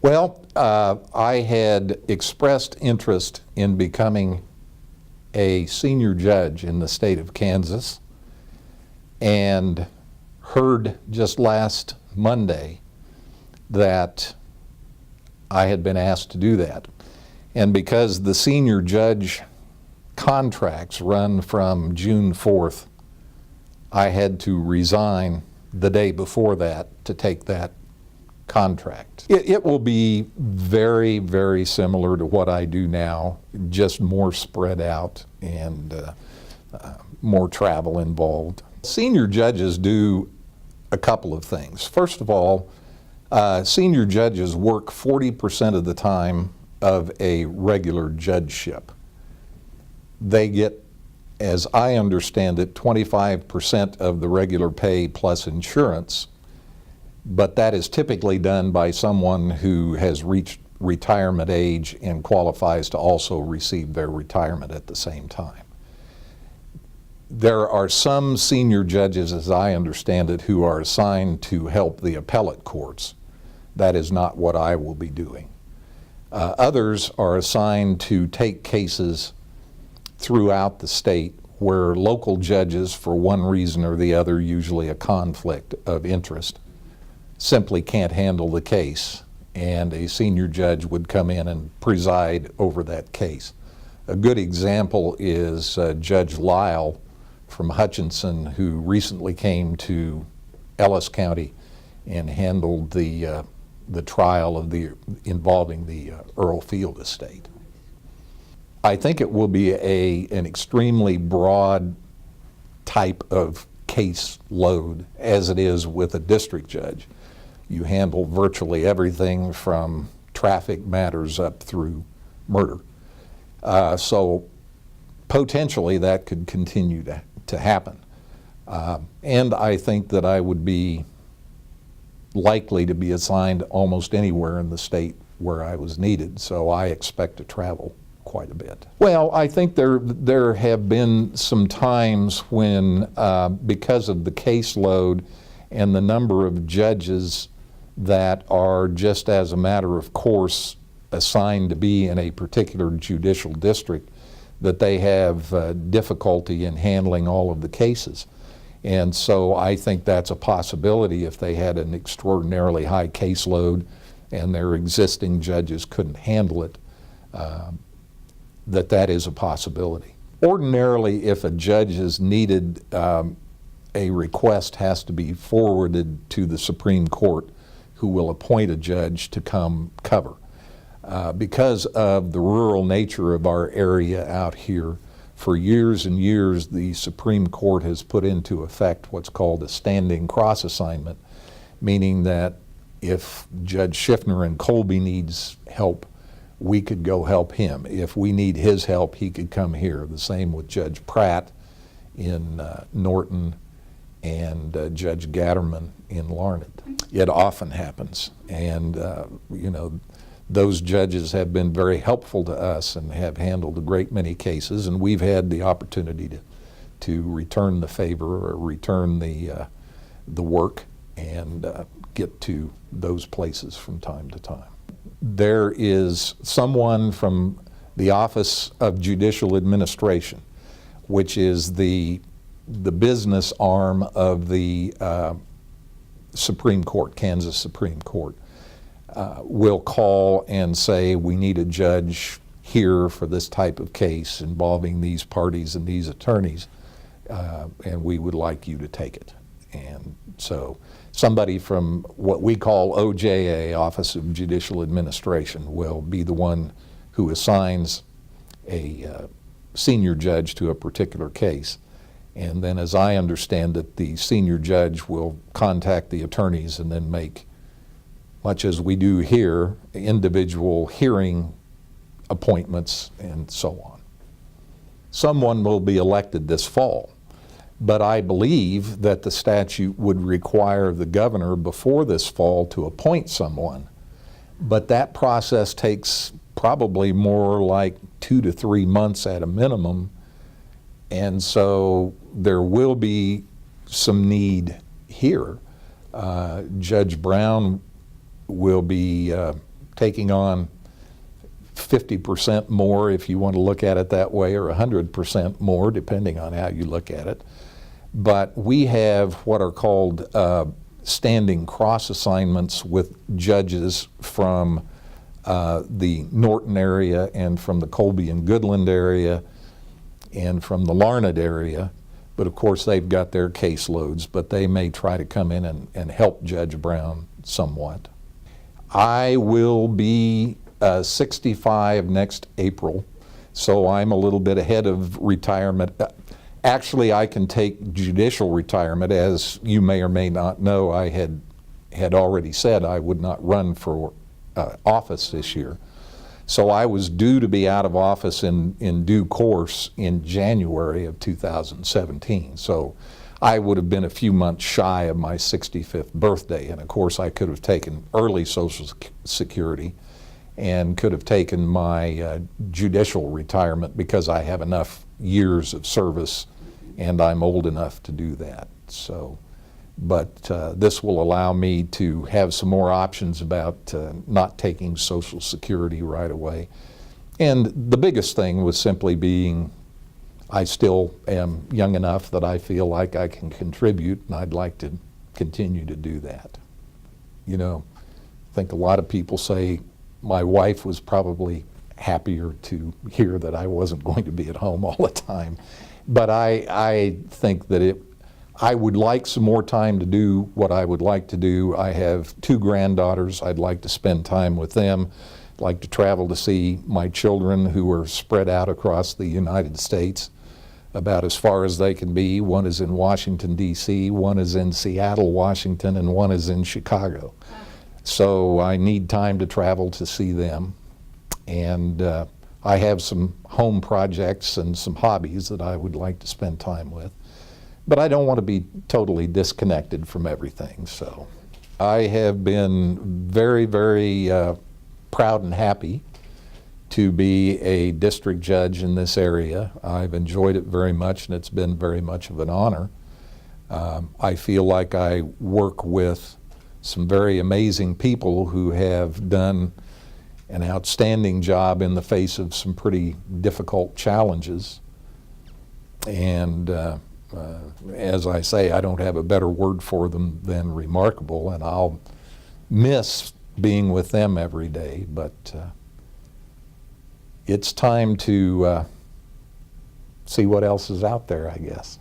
Well, I had expressed interest in becoming a senior judge in the state of Kansas and heard just last Monday that I had been asked to do that. And because the senior judge contracts run from June 4th, I had to resign the day before that to take that contract. It will be very, very similar to what I do now, just more spread out and more travel involved. Senior judges do a couple of things. First of all, senior judges work 40% of the time of a regular judgeship. They get, as I understand it, 25% of the regular pay plus insurance, but that is typically done by someone who has reached retirement age and qualifies to also receive their retirement at the same time. There are some senior judges, as I understand it, who are assigned to help the appellate courts. That is not what I will be doing. Others are assigned to take cases throughout the state where local judges, for one reason or the other, usually a conflict of interest, simply can't handle the case, and a senior judge would come in and preside over that case. A good example is Judge Lyle from Hutchinson, who recently came to Ellis County and handled the trial of involving the Earl Field estate. I think it will be an extremely broad type of case load, as it is with a district judge. You handle virtually everything from traffic matters up through murder. So potentially that could continue to happen. And I think that I would be likely to be assigned almost anywhere in the state where I was needed, so I expect to travel quite a bit. Well, I think there have been some times when, because of the caseload and the number of judges that are just as a matter of course assigned to be in a particular judicial district, that they have difficulty in handling all of the cases. And so I think that's a possibility if they had an extraordinarily high caseload and their existing judges couldn't handle it, that is a possibility. Ordinarily, if a judge is needed, a request has to be forwarded to the Supreme Court, who will appoint a judge to come cover. Because of the rural nature of our area out here, for years and years the Supreme Court has put into effect what's called a standing cross assignment, meaning that if Judge Schiffner in Colby needs help, we could go help him. If we need his help, he could come here. The same with Judge Pratt in Norton and Judge Gatterman in Larned. It often happens, and you know, those judges have been very helpful to us and have handled a great many cases, and we've had the opportunity to return the favor or return the work and get to those places from time to time. There is someone from the Office of Judicial Administration, which is the business arm of the Supreme Court, Kansas Supreme Court, will call and say, we need a judge here for this type of case involving these parties and these attorneys, and we would like you to take it. And so somebody from what we call OJA, Office of Judicial Administration, will be the one who assigns a senior judge to a particular case. And then, as I understand it, the senior judge will contact the attorneys and then make, much as we do here, individual hearing appointments and so on. Someone will be elected this fall, but I believe that the statute would require the governor before this fall to appoint someone, but that process takes probably more like 2 to 3 months at a minimum, and so there will be some need here. Judge Brown will be taking on 50% more, if you want to look at it that way, or 100% more, depending on how you look at it. But we have what are called standing cross assignments with judges from the Norton area and from the Colby and Goodland area and from the Larned area. But of course they've got their caseloads, but they may try to come in and help Judge Brown somewhat. I will be 65 next April, so I'm a little bit ahead of retirement. Actually, I can take judicial retirement. As you may or may not know, I had already said I would not run for office this year. So I was due to be out of office in due course in January of 2017. So I would have been a few months shy of my 65th birthday. And of course I could have taken early Social Security and could have taken my judicial retirement because I have enough years of service and I'm old enough to do that. So, but this will allow me to have some more options about not taking Social Security right away. And the biggest thing was simply being, I still am young enough that I feel like I can contribute, and I'd like to continue to do that. You know, I think a lot of people say my wife was probably happier to hear that I wasn't going to be at home all the time. But I think that I would like some more time to do what I would like to do. I have 2 granddaughters. I'd like to spend time with them. I'd like to travel to see my children who are spread out across the United States about as far as they can be. One is in Washington, D.C., one is in Seattle, Washington, and one is in Chicago. So I need time to travel to see them. And I have some home projects and some hobbies that I would like to spend time with. But I don't want to be totally disconnected from everything. So I have been very, very proud and happy to be a district judge in this area. I've enjoyed it very much, and it's been very much of an honor. I feel like I work with some very amazing people who have done an outstanding job in the face of some pretty difficult challenges. And as I say, I don't have a better word for them than remarkable, and I'll miss being with them every day, but it's time to see what else is out there, I guess.